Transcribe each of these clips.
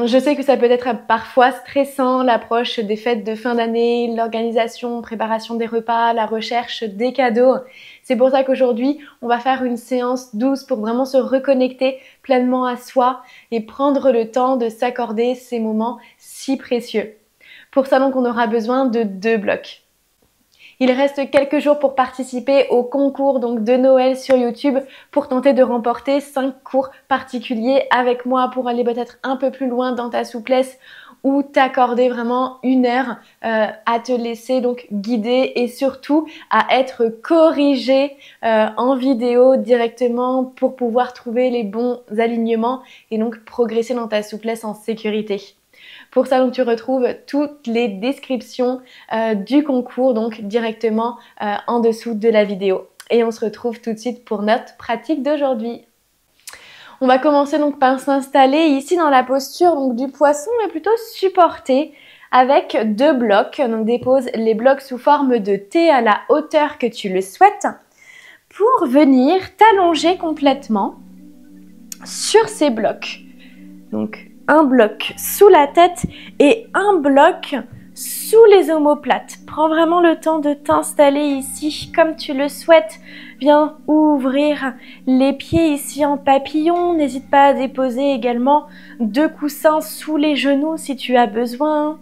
Je sais que ça peut être parfois stressant, l'approche des fêtes de fin d'année, l'organisation, préparation des repas, la recherche des cadeaux. C'est pour ça qu'aujourd'hui, on va faire une séance douce pour vraiment se reconnecter pleinement à soi et prendre le temps de s'accorder ces moments si précieux. Pour ça, donc, on aura besoin de 2 blocs. Il reste quelques jours pour participer au concours donc de Noël sur YouTube pour tenter de remporter 5 cours particuliers avec moi pour aller peut-être un peu plus loin dans ta souplesse ou t'accorder vraiment 1 heure à te laisser donc guider et surtout à être corrigé en vidéo directement pour pouvoir trouver les bons alignements et donc progresser dans ta souplesse en sécurité. Pour ça, donc, tu retrouves toutes les descriptions du concours donc directement en dessous de la vidéo. Et on se retrouve tout de suite pour notre pratique d'aujourd'hui. On va commencer donc par s'installer ici dans la posture donc, du poisson, mais plutôt supporté avec 2 blocs. Donc dépose les blocs sous forme de T à la hauteur que tu le souhaites pour venir t'allonger complètement sur ces blocs. Donc un bloc sous la tête et un bloc sous les omoplates. Prends vraiment le temps de t'installer ici comme tu le souhaites. Viens ouvrir les pieds ici en papillon. N'hésite pas à déposer également 2 coussins sous les genoux si tu as besoin.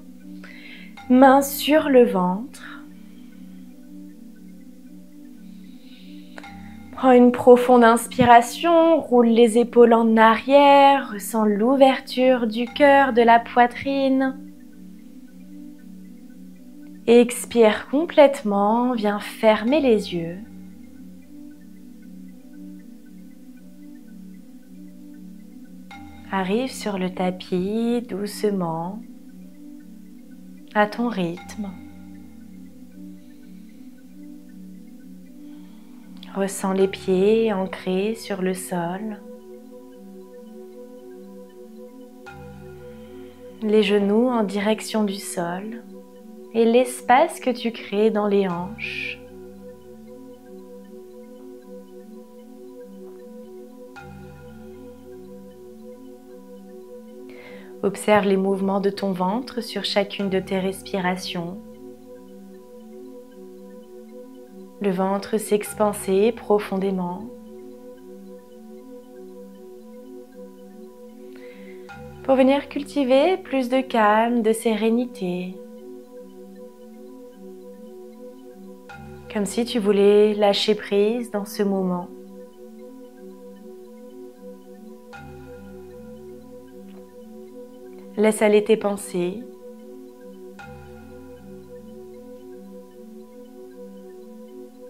Mains sur le ventre. Prends une profonde inspiration, roule les épaules en arrière, ressens l'ouverture du cœur, de la poitrine. Expire complètement, viens fermer les yeux. Arrive sur le tapis doucement, à ton rythme. Ressens les pieds ancrés sur le sol. Les genoux en direction du sol et l'espace que tu crées dans les hanches. Observe les mouvements de ton ventre sur chacune de tes respirations. Le ventre s'expanser profondément. Pour venir cultiver plus de calme, de sérénité. Comme si tu voulais lâcher prise dans ce moment. Laisse aller tes pensées.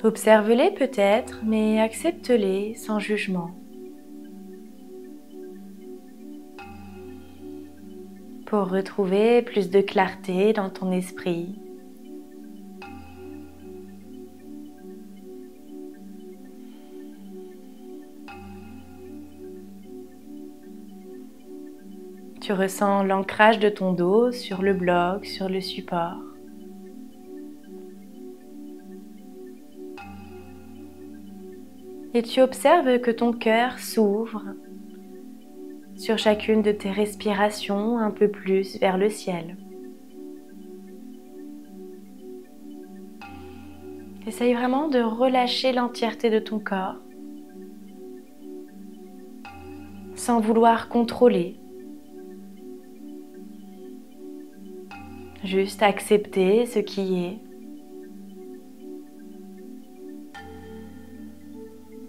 Observe-les peut-être, mais accepte-les sans jugement. Pour retrouver plus de clarté dans ton esprit. Tu ressens l'ancrage de ton dos sur le bloc, sur le support. Et tu observes que ton cœur s'ouvre sur chacune de tes respirations un peu plus vers le ciel. Essaye vraiment de relâcher l'entièreté de ton corps sans vouloir contrôler. Juste accepter ce qui est.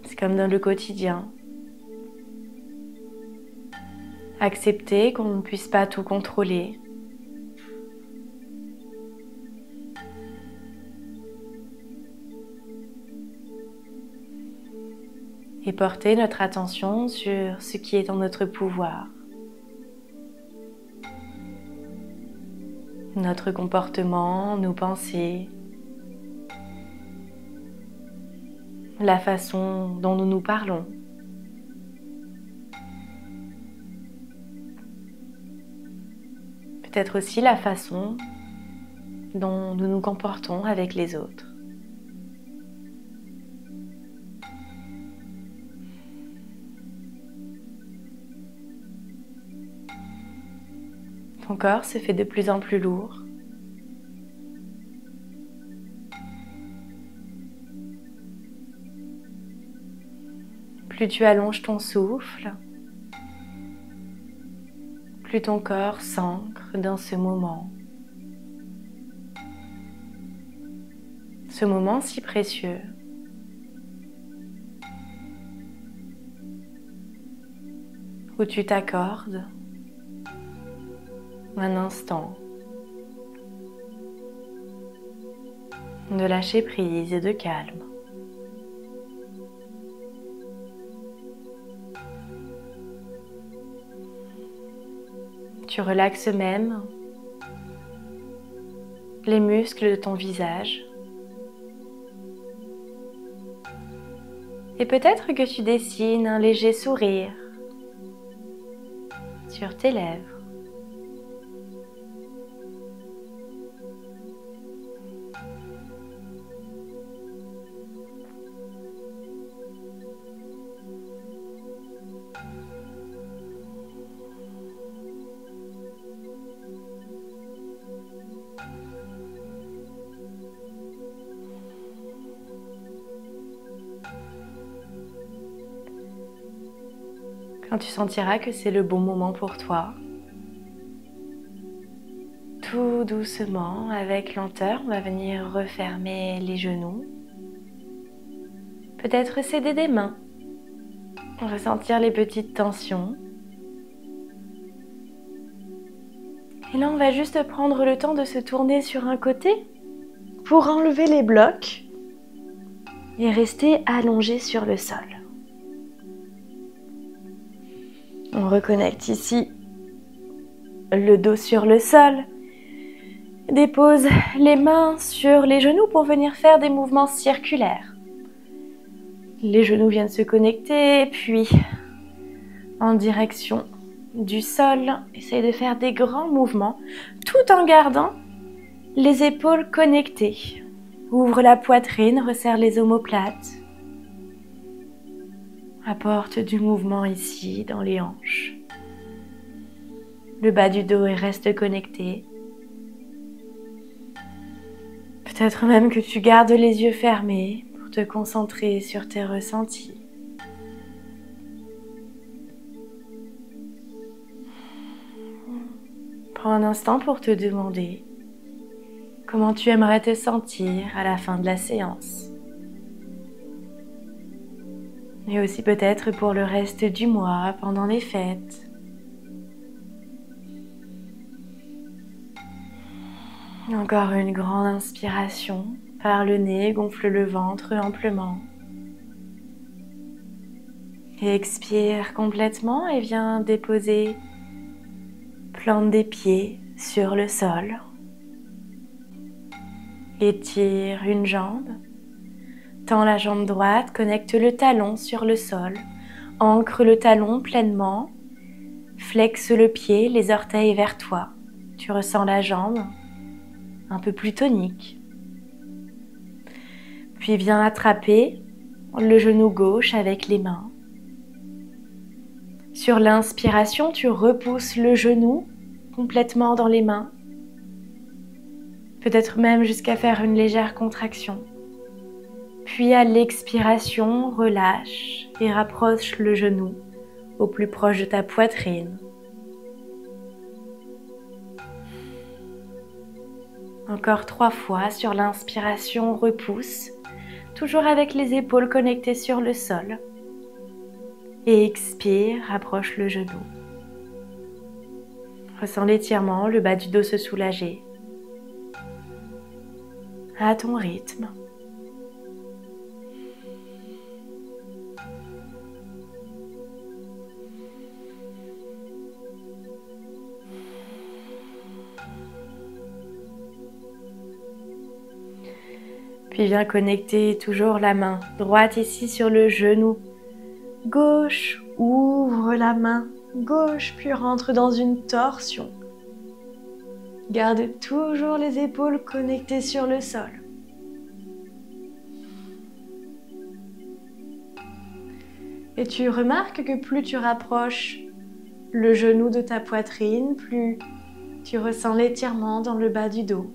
C'est comme dans le quotidien. Accepter qu'on ne puisse pas tout contrôler. Et porter notre attention sur ce qui est en notre pouvoir. Notre comportement, nos pensées, la façon dont nous nous parlons. Peut-être aussi la façon dont nous nous comportons avec les autres. Ton corps se fait de plus en plus lourd. Plus tu allonges ton souffle, plus ton corps s'ancre dans ce moment. Ce moment si précieux. Où tu t'accordes un instant de lâcher prise et de calme. Tu relaxes même les muscles de ton visage. Et peut-être que tu dessines un léger sourire sur tes lèvres. Quand tu sentiras que c'est le bon moment pour toi, tout doucement, avec lenteur, on va venir refermer les genoux. Peut-être céder des mains, ressentir les petites tensions. Et là, on va juste prendre le temps de se tourner sur un côté pour enlever les blocs et rester allongé sur le sol. On reconnecte ici le dos sur le sol. Dépose les mains sur les genoux pour venir faire des mouvements circulaires. Les genoux viennent se connecter, puis en direction du sol, essaye de faire des grands mouvements tout en gardant les épaules connectées. Ouvre la poitrine, resserre les omoplates. Apporte du mouvement ici dans les hanches. Le bas du dos reste connecté. Peut-être même que tu gardes les yeux fermés pour te concentrer sur tes ressentis. Prends un instant pour te demander comment tu aimerais te sentir à la fin de la séance. Et aussi peut-être pour le reste du mois, pendant les fêtes. Encore une grande inspiration par le nez, gonfle le ventre amplement. Et expire complètement et viens déposer plante des pieds sur le sol. Étire une jambe. Tends la jambe droite, connecte le talon sur le sol, ancre le talon pleinement, flexe le pied, les orteils vers toi. Tu ressens la jambe un peu plus tonique. Puis viens attraper le genou gauche avec les mains. Sur l'inspiration, tu repousses le genou complètement dans les mains, peut-être même jusqu'à faire une légère contraction. Puis à l'expiration, relâche et rapproche le genou au plus proche de ta poitrine. Encore 3 fois sur l'inspiration, repousse, toujours avec les épaules connectées sur le sol. Et expire, rapproche le genou. Ressens l'étirement, le bas du dos se soulager. À ton rythme. Puis viens connecter toujours la main droite ici sur le genou gauche. Ouvre la main gauche puis rentre dans une torsion. Garde toujours les épaules connectées sur le sol. Et tu remarques que plus tu rapproches le genou de ta poitrine, plus Tu ressens l'étirement dans le bas du dos.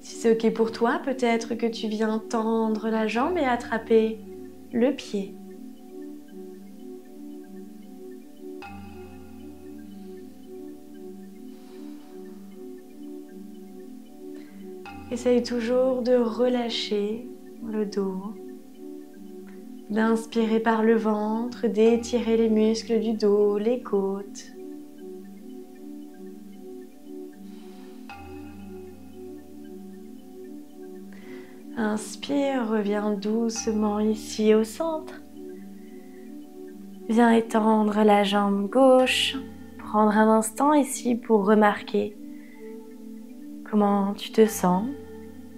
Si c'est ok pour toi, peut-être que tu viens tendre la jambe et attraper le pied. Essaye toujours de relâcher le dos, d'inspirer par le ventre, d'étirer les muscles du dos, les côtes. Inspire, reviens doucement ici au centre. Viens étendre la jambe gauche, prendre un instant ici pour remarquer comment tu te sens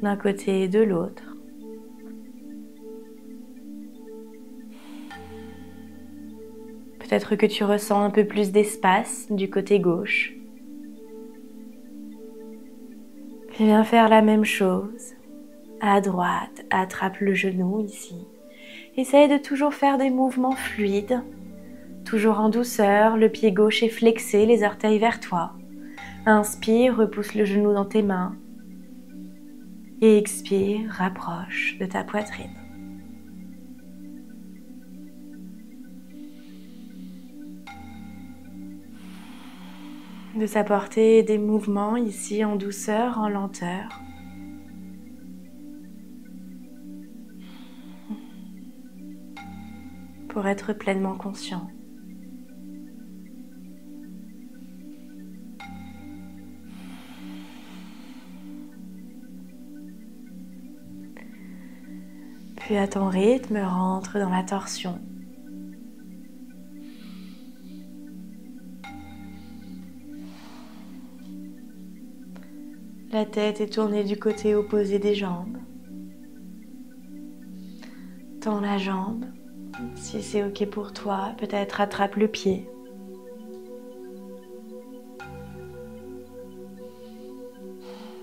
d'un côté et de l'autre. Peut-être que tu ressens un peu plus d'espace du côté gauche. Et viens faire la même chose. À droite, attrape le genou ici. Essaye de toujours faire des mouvements fluides. Toujours en douceur, le pied gauche est flexé, les orteils vers toi. Inspire, repousse le genou dans tes mains. Et expire, rapproche de ta poitrine. De s'apporter des mouvements ici en douceur, en lenteur. Pour être pleinement conscient. Puis à ton rythme, rentre dans la torsion. La tête est tournée du côté opposé des jambes. Tends la jambe. Si c'est ok pour toi, peut-être attrape le pied.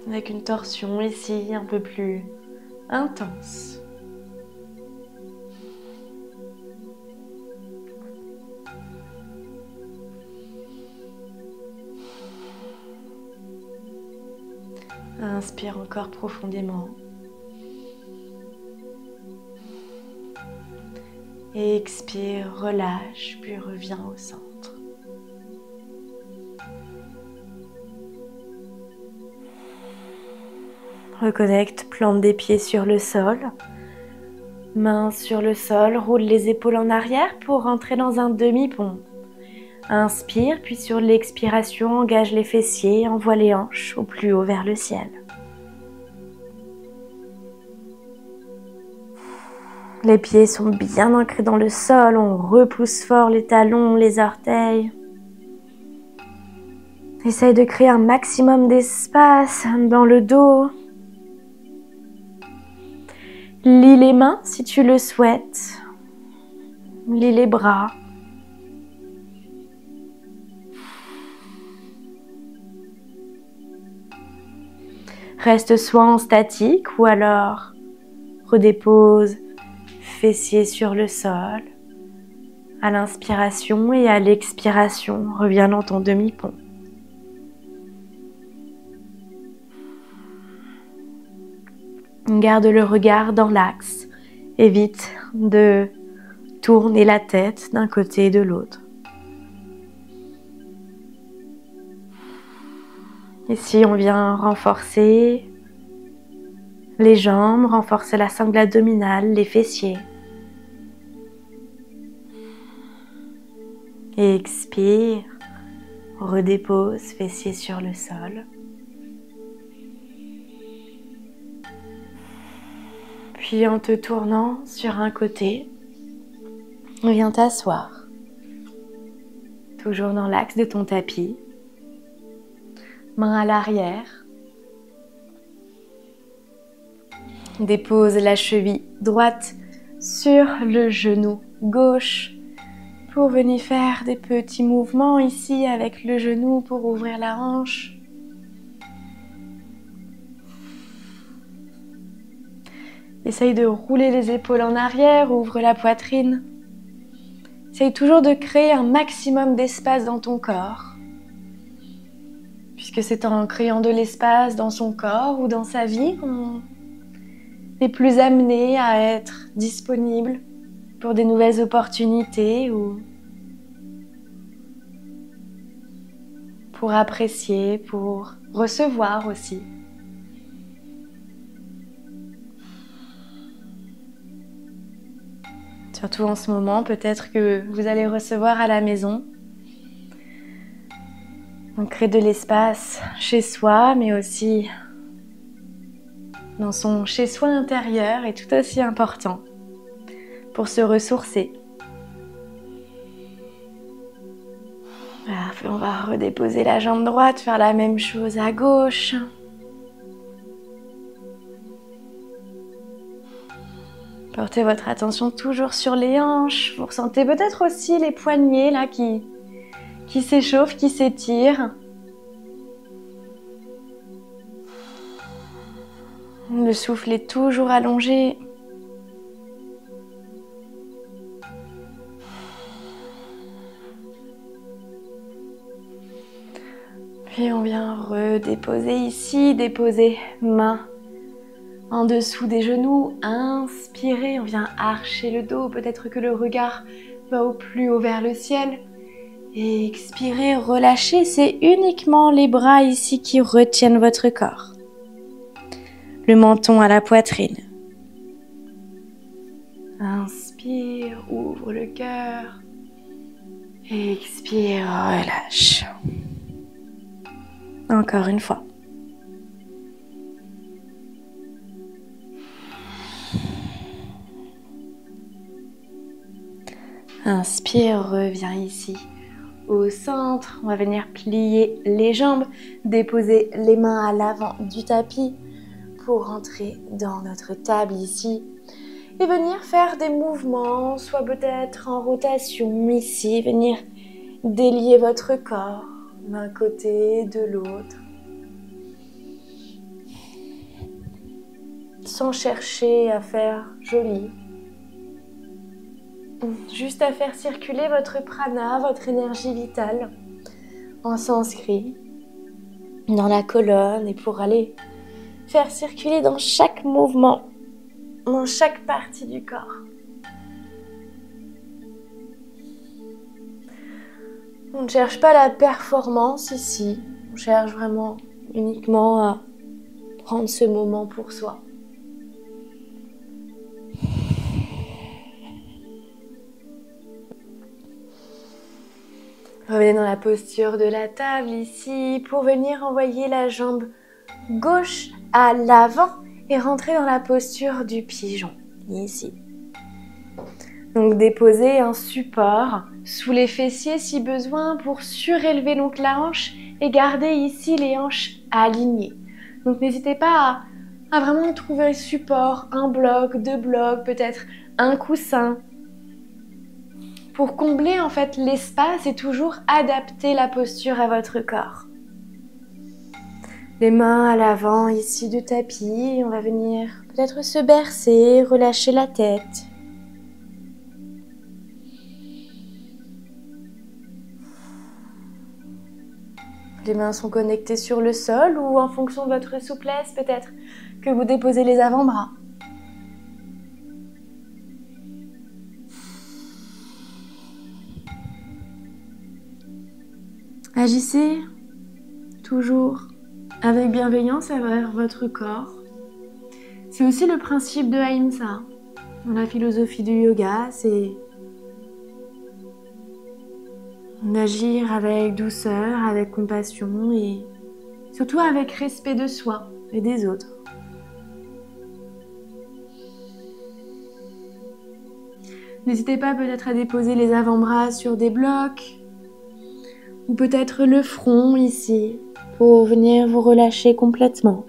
Avec une torsion ici un peu plus intense. Inspire encore profondément. Et expire, relâche, puis reviens au centre. Reconnecte, plante des pieds sur le sol. Mains sur le sol, roule les épaules en arrière pour rentrer dans un demi-pont. Inspire, puis sur l'expiration, engage les fessiers, envoie les hanches au plus haut vers le ciel. Les pieds sont bien ancrés dans le sol, on repousse fort les talons, les orteils. Essaye de créer un maximum d'espace dans le dos. Lie les mains si tu le souhaites. Lie les bras. Reste soit en statique ou alors redépose fessiers sur le sol. À l'inspiration et à l'expiration, reviens dans ton demi-pont. Garde le regard dans l'axe. Évite de tourner la tête d'un côté et de l'autre. Ici, on vient renforcer les jambes, renforcer la sangle abdominale, les fessiers. Et expire, redépose fessiers sur le sol. Puis en te tournant sur un côté, viens t'asseoir. Toujours dans l'axe de ton tapis. Main à l'arrière. Dépose la cheville droite sur le genou gauche pour venir faire des petits mouvements ici avec le genou pour ouvrir la hanche. Essaye de rouler les épaules en arrière, ouvre la poitrine. Essaye toujours de créer un maximum d'espace dans ton corps, puisque c'est en créant de l'espace dans son corps ou dans sa vie qu'on est plus amené à être disponible pour des nouvelles opportunités ou pour apprécier, pour recevoir aussi. Surtout en ce moment, peut-être que vous allez recevoir à la maison. On crée de l'espace chez soi, mais aussi dans son chez-soi intérieur est tout aussi important pour se ressourcer. Voilà, on va redéposer la jambe droite, faire la même chose à gauche. Portez votre attention toujours sur les hanches. Vous ressentez peut-être aussi les poignets là qui s'échauffent, qui s'étirent. Le souffle est toujours allongé. Puis on vient redéposer ici, déposer main en dessous des genoux, inspirez, on vient archer le dos, peut-être que le regard va au plus haut vers le ciel. Et expirez, relâchez, c'est uniquement les bras ici qui retiennent votre corps. Le menton à la poitrine. Inspire, ouvre le cœur. Expire, relâche. Encore une fois. Inspire, reviens ici au centre. On va venir plier les jambes, déposer les mains à l'avant du tapis pour rentrer dans notre table ici et venir faire des mouvements, soit peut-être en rotation ici, venir délier votre corps d'un côté, de l'autre, sans chercher à faire joli. Juste à faire circuler votre prana, votre énergie vitale en sanskrit dans la colonne et pour aller faire circuler dans chaque mouvement, dans chaque partie du corps. On ne cherche pas la performance ici, on cherche vraiment uniquement à prendre ce moment pour soi. Revenez dans la posture de la table ici pour venir envoyer la jambe gauche à l'avant et rentrer dans la posture du pigeon, ici. Donc déposez un support sous les fessiers si besoin pour surélever donc la hanche et garder ici les hanches alignées. Donc n'hésitez pas à vraiment trouver support, un bloc, deux blocs, peut-être un coussin. Pour combler en fait l'espace et toujours adapter la posture à votre corps. Les mains à l'avant ici du tapis, on va venir peut-être se bercer, relâcher la tête. Les mains sont connectées sur le sol ou en fonction de votre souplesse, peut-être que vous déposez les avant-bras. Agissez toujours avec bienveillance envers votre corps. C'est aussi le principe de Ahimsa. Dans la philosophie du yoga, c'est d'agir avec douceur, avec compassion et surtout avec respect de soi et des autres. N'hésitez pas peut-être à déposer les avant-bras sur des blocs ou peut-être le front ici pour venir vous relâcher complètement.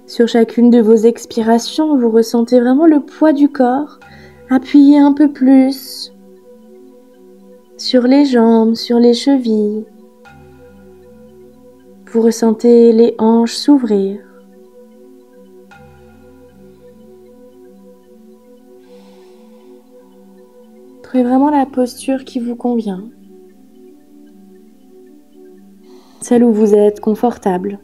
Sur chacune de vos expirations, vous ressentez vraiment le poids du corps. Appuyez un peu plus sur les jambes, sur les chevilles. Vous ressentez les hanches s'ouvrir. Trouvez vraiment la posture qui vous convient. Celle où vous êtes confortable.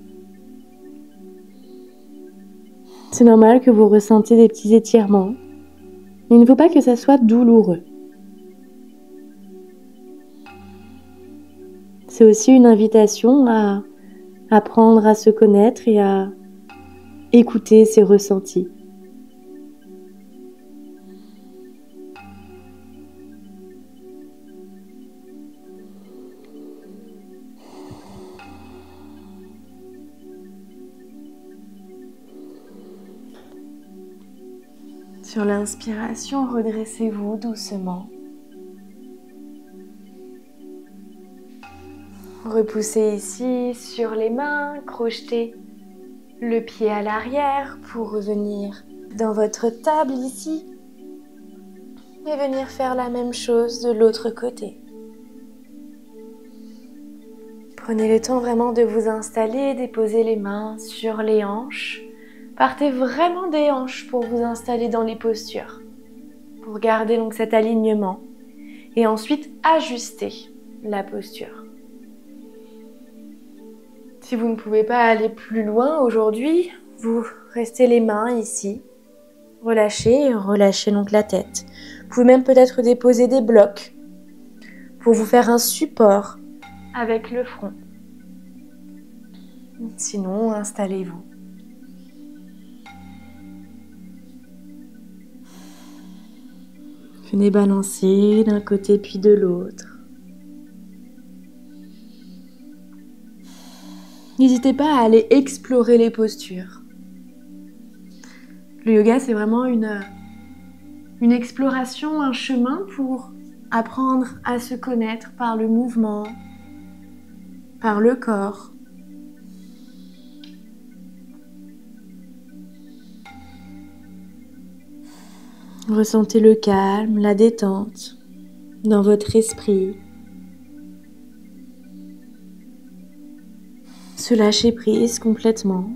C'est normal que vous ressentez des petits étirements, mais il ne faut pas que ça soit douloureux. C'est aussi une invitation à apprendre à se connaître et à écouter ses ressentis. Sur l'inspiration, redressez-vous doucement. Repoussez ici sur les mains, crochetez le pied à l'arrière pour revenir dans votre table ici et venir faire la même chose de l'autre côté. Prenez le temps vraiment de vous installer, déposez les mains sur les hanches. Partez vraiment des hanches pour vous installer dans les postures, pour garder donc cet alignement et ensuite ajuster la posture. Si vous ne pouvez pas aller plus loin aujourd'hui, vous restez les mains ici. Relâchez donc la tête. Vous pouvez même peut-être déposer des blocs pour vous faire un support avec le front. Sinon, installez-vous. Venez balancer d'un côté puis de l'autre. N'hésitez pas à aller explorer les postures. Le yoga, c'est vraiment une exploration, un chemin pour apprendre à se connaître par le mouvement, par le corps. Ressentez le calme, la détente dans votre esprit. Se lâcher prise complètement.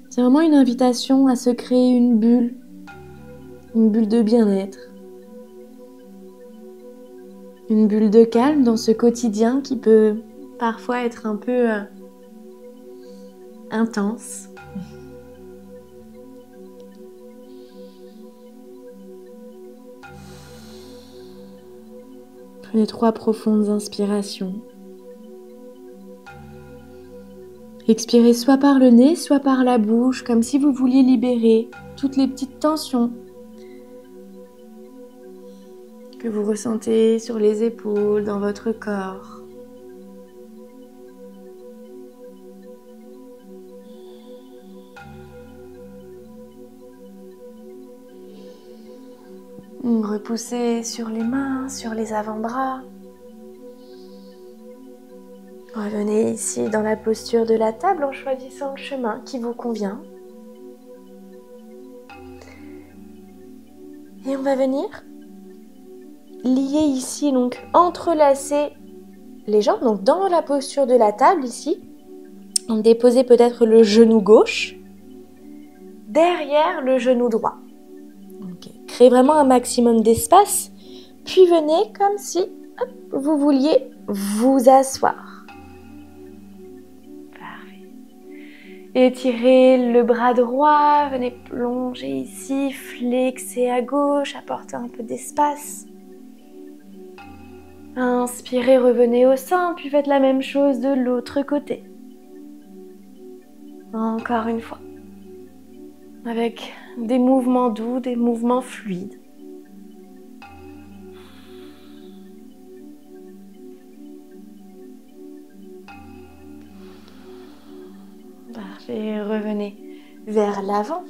C'est vraiment une invitation à se créer une bulle de bien-être. Une bulle de calme dans ce quotidien qui peut parfois être un peu intense. Prenez 3 profondes inspirations. Expirez soit par le nez, soit par la bouche, comme si vous vouliez libérer toutes les petites tensions que vous ressentez sur les épaules, dans votre corps. Repoussez sur les mains, sur les avant-bras. Revenez ici dans la posture de la table en choisissant le chemin qui vous convient. Et on va venir lier ici, donc entrelacer les jambes, donc dans la posture de la table ici. On déposez peut-être le genou gauche derrière le genou droit. Okay. Créez vraiment un maximum d'espace, puis venez comme si vous vouliez vous asseoir. Parfait. Étirez le bras droit, venez plonger ici, flexer à gauche, apporter un peu d'espace. Inspirez, revenez au centre, puis faites la même chose de l'autre côté. Encore une fois. Avec des mouvements doux, des mouvements fluides. Parfait, revenez vers l'avant.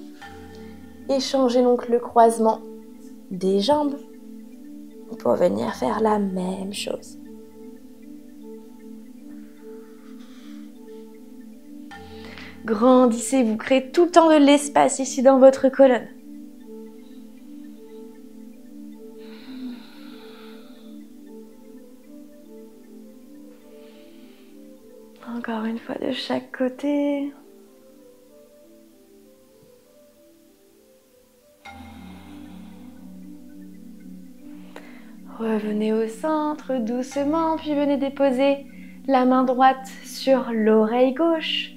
Et changez donc le croisement des jambes pour venir faire la même chose. Grandissez, vous créez tout le temps de l'espace ici dans votre colonne. Encore une fois de chaque côté. Revenez au centre doucement, puis venez déposer la main droite sur l'oreille gauche.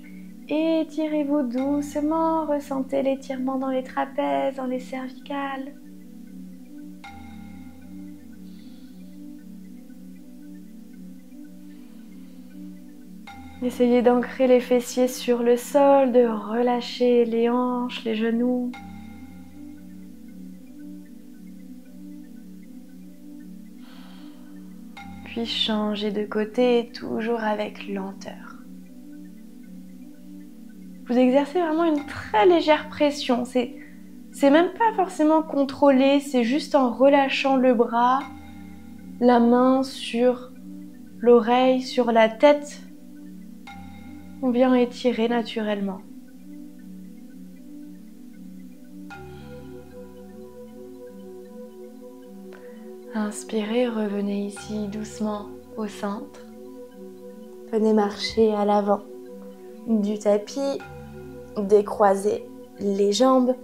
Étirez-vous doucement, ressentez l'étirement dans les trapèzes, dans les cervicales. Essayez d'ancrer les fessiers sur le sol, de relâcher les hanches, les genoux. Puis changez de côté, toujours avec lenteur. Vous exercez vraiment une très légère pression. C'est même pas forcément contrôlé, c'est juste en relâchant le bras, la main sur l'oreille, sur la tête. On vient étirer naturellement. Inspirez, revenez ici doucement au centre. Venez marcher à l'avant du tapis, décroisez les jambes.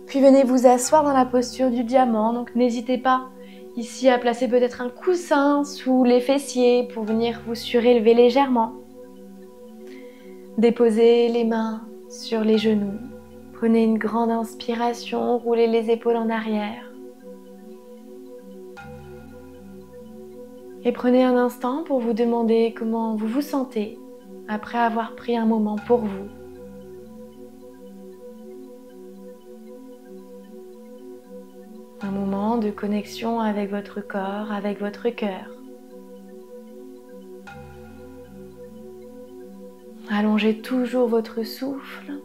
Puis venez vous asseoir dans la posture du diamant. Donc n'hésitez pas ici à placer peut-être un coussin sous les fessiers pour venir vous surélever légèrement. Déposez les mains sur les genoux. Prenez une grande inspiration, roulez les épaules en arrière. Et prenez un instant pour vous demander comment vous vous sentez après avoir pris un moment pour vous. Un moment de connexion avec votre corps, avec votre cœur. Allongez toujours votre souffle.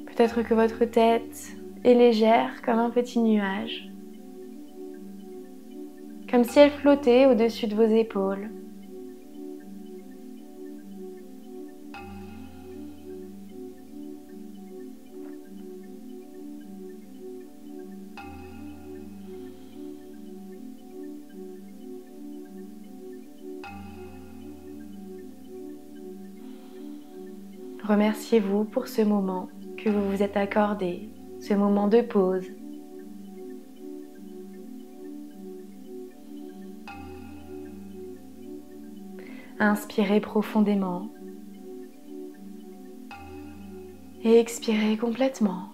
Peut-être que votre tête est légère comme un petit nuage. Comme si elle flottait au-dessus de vos épaules. Remerciez-vous pour ce moment que vous vous êtes accordé, ce moment de pause. Inspirez profondément et expirez complètement.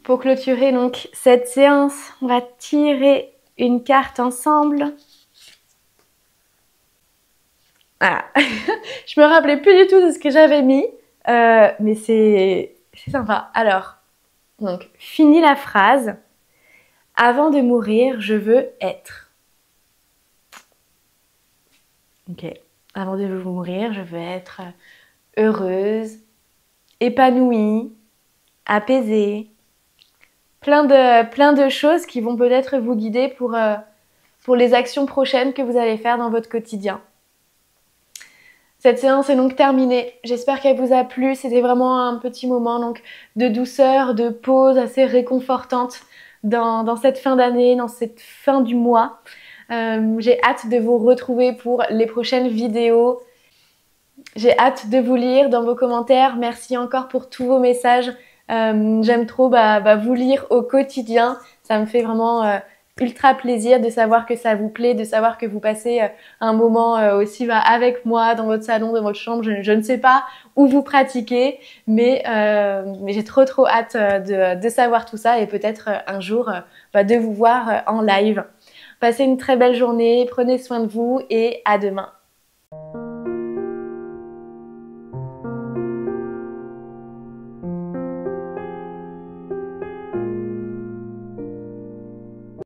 Pour clôturer donc cette séance, on va tirer une carte ensemble. Voilà. Je me rappelais plus du tout de ce que j'avais mis, mais c'est sympa. Alors, donc, fini la phrase. Avant de mourir, je veux être. Ok. Avant de mourir, je veux être heureuse, épanouie, apaisée. Plein de choses qui vont peut-être vous guider pour les actions prochaines que vous allez faire dans votre quotidien. Cette séance est donc terminée. J'espère qu'elle vous a plu. C'était vraiment un petit moment donc de douceur, de pause assez réconfortante dans cette fin d'année, dans cette fin du mois. J'ai hâte de vous retrouver pour les prochaines vidéos. J'ai hâte de vous lire dans vos commentaires. Merci encore pour tous vos messages. J'aime trop vous lire au quotidien. Ça me fait vraiment ultra plaisir de savoir que ça vous plaît, de savoir que vous passez un moment aussi avec moi dans votre salon, dans votre chambre. Je ne sais pas où vous pratiquez, mais j'ai trop hâte de savoir tout ça et peut-être un jour de vous voir en live. Passez une très belle journée, prenez soin de vous et à demain.